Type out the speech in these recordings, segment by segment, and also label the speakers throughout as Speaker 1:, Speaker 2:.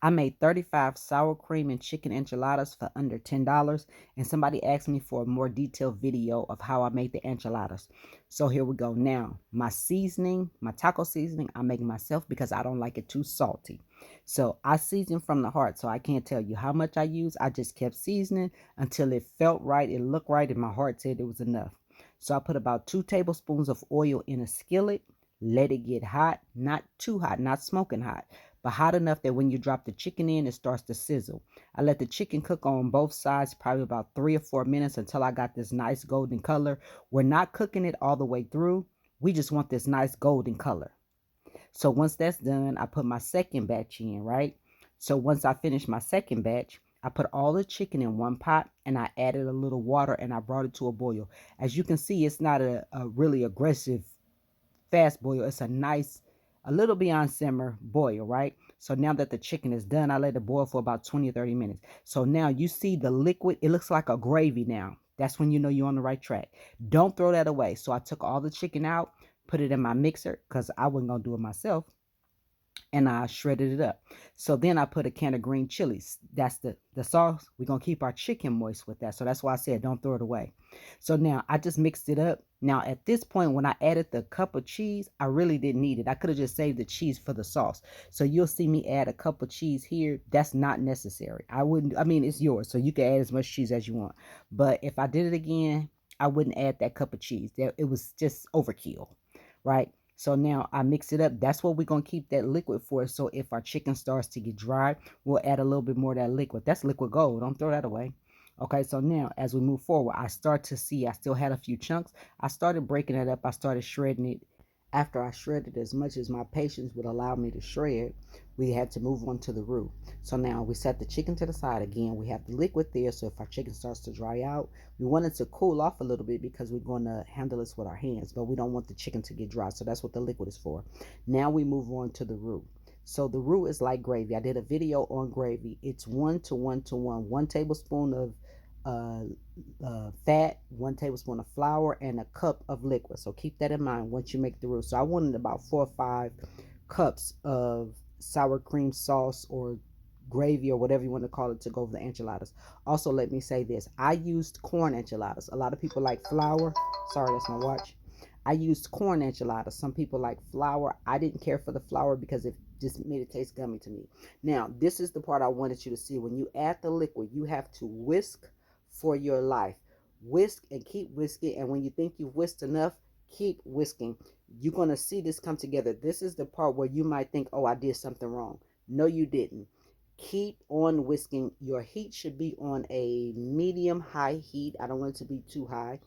Speaker 1: I made 35 sour cream and chicken enchiladas for under $10. And somebody asked me for a more detailed video of how I made the enchiladas. So here we go. Now, my seasoning, my taco seasoning, I make myself because I don't like it too salty. So I season from the heart. So I can't tell you how much I use. I just kept seasoning until it felt right, it looked right, and my heart said it was enough. So I put about 2 tablespoons of oil in a skillet. Let it get hot, not too hot, not smoking hot, but hot enough that when you drop the chicken in, it starts to sizzle. I let the chicken cook on both sides probably about 3 or 4 minutes until I got this nice golden color. We're not cooking it all the way through. We just want this nice golden color. So once that's done, I put my second batch in, right? So once I finish my second batch, I put all the chicken in one pot and I added a little water and I brought it to a boil. As you can see, it's not a really aggressive fast boil. It's a nice, a little beyond simmer boil, right? So now that the chicken is done, I let it boil for about 20 or 30 minutes. So now you see the liquid, it looks like a gravy now. That's when you know you're on the right track. Don't throw that away. So I took all the chicken out, put it in my mixer because I wasn't going to do it myself, and I shredded it up. So then I put a can of green chilies. That's the sauce. We're going to keep our chicken moist with that. So that's why I said don't throw it away. So now I just mixed it up. Now at this point, when I added the cup of cheese, I really didn't need it. I could have just saved the cheese for the sauce. So you'll see me add a cup of cheese here. That's not necessary. I wouldn't, I mean, it's yours. So you can add as much cheese as you want. But if I did it again, I wouldn't add that cup of cheese. It was just overkill, right? So now I mix it up. That's what we're going to keep that liquid for. So if our chicken starts to get dry, we'll add a little bit more of that liquid. That's liquid gold. Don't throw that away. Okay, so now as we move forward, I start to see I still had a few chunks. I started breaking it up. I started shredding it. After I shredded as much as my patience would allow me to shred, we had to move on to the roux. So now we set the chicken to the side again. We have the liquid there, so if our chicken starts to dry out, we want it to cool off a little bit because we're going to handle this with our hands, but we don't want the chicken to get dry. So that's what the liquid is for. Now we move on to the roux. So the roux is like gravy. I did a video on gravy. It's 1 to 1 to 1. 1 tablespoon of fat, 1 tablespoon of flour, and a cup of liquid. So keep that in mind once you make the roux. So I wanted about 4 or 5 cups of sour cream sauce or gravy or whatever you want to call it to go over the enchiladas. Also, let me say this. I used corn enchiladas. A lot of people like flour. Sorry, that's my watch. I used corn enchiladas. Some people like flour. I didn't care for the flour because it just made it taste gummy to me. Now, this is the part I wanted you to see. When you add the liquid, you have to whisk for your life. Whisk and keep whisking. And when you think you've whisked enough, keep whisking. You're going to see this come together. This is the part where you might think, oh, I did something wrong. No, you didn't. Keep on whisking. Your heat should be on a medium high heat. I don't want it to be too high.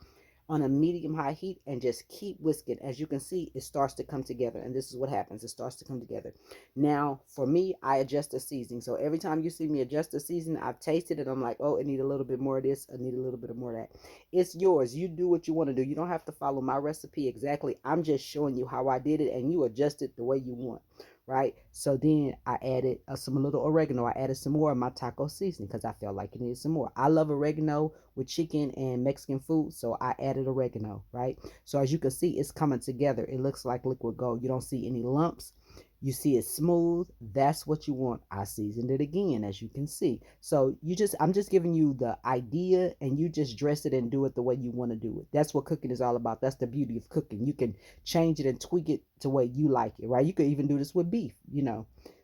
Speaker 1: On a medium high heat, and just keep whisking. As you can see, it starts to come together, and this is what happens. It starts to come together. Now for me, I adjust the seasoning. So every time you see me adjust the seasoning, I've tasted it. I'm like, oh, I need a little bit more of this, I need a little bit more of that. It's yours. You do what you want to do. You don't have to follow my recipe exactly. I'm just showing you how I did it, and you adjust it the way you want, right? So then I added some little oregano. I added some more of my taco seasoning because I felt like it needed some more. I love oregano with chicken and Mexican food, so I added oregano, right? So as you can see, it's coming together. It looks like liquid gold. You don't see any lumps. You see it smooth. That's what you want. I seasoned it again, as you can see. So I'm just giving you the idea, and you just dress it and do it the way you want to do it. That's what cooking is all about. That's the beauty of cooking. You can change it and tweak it to way you like it, right? You could even do this with beef.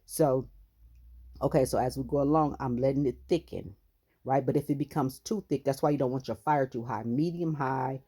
Speaker 1: So, okay, so as we go along, I'm letting it thicken, right? But if it becomes too thick, that's why you don't want your fire too high. Medium high,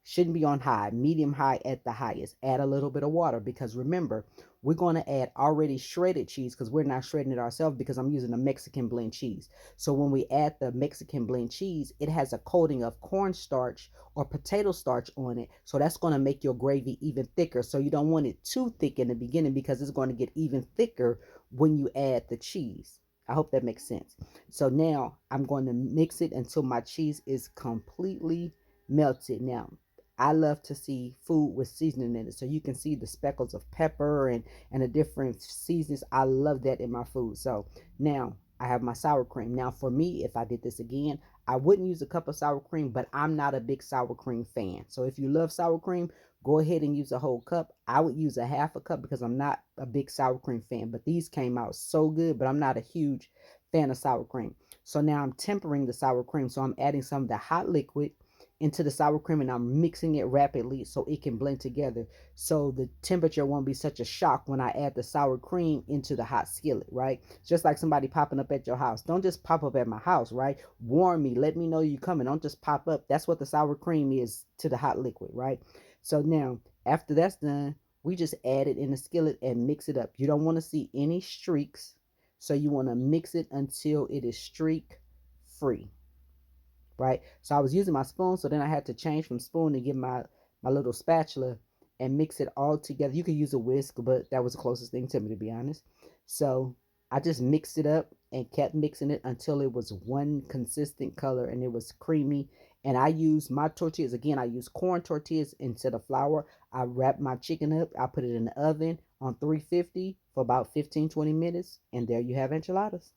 Speaker 1: shouldn't be on high, medium high at the highest. Add a little bit of water because remember, we're going to add already shredded cheese because we're not shredding it ourselves because I'm using a Mexican blend cheese. So when we add the Mexican blend cheese, it has a coating of cornstarch or potato starch on it. So that's going to make your gravy even thicker. So you don't want it too thick in the beginning because it's going to get even thicker when you add the cheese. I hope that makes sense. So now I'm going to mix it until my cheese is completely melted. Now, I love to see food with seasoning in it. So you can see the speckles of pepper and the different seasons. I love that in my food. So now I have my sour cream. Now for me, if I did this again, I wouldn't use a cup of sour cream, but I'm not a big sour cream fan. So if you love sour cream, go ahead and use a whole cup. I would use a half a cup because I'm not a big sour cream fan, but these came out so good, but I'm not a huge fan of sour cream. So now I'm tempering the sour cream. So I'm adding some of the hot liquid into the sour cream and I'm mixing it rapidly so it can blend together. So the temperature won't be such a shock when I add the sour cream into the hot skillet, right? Just like somebody popping up at your house. Don't just pop up at my house, right? Warn me, let me know you're coming. Don't just pop up. That's what the sour cream is to the hot liquid, right? So now, after that's done, we just add it in the skillet and mix it up. You don't want to see any streaks, so you want to mix it until it is streak free, right? So I was using my spoon, so then I had to change from spoon to get my little spatula and mix it all together. You could use a whisk, but that was the closest thing to me, to be honest. So I just mixed it up and kept mixing it until it was one consistent color and it was creamy. And I used my tortillas again. I use corn tortillas instead of flour. I wrap my chicken up. I put it in the oven on 350 for about 15-20 minutes, and there you have enchiladas.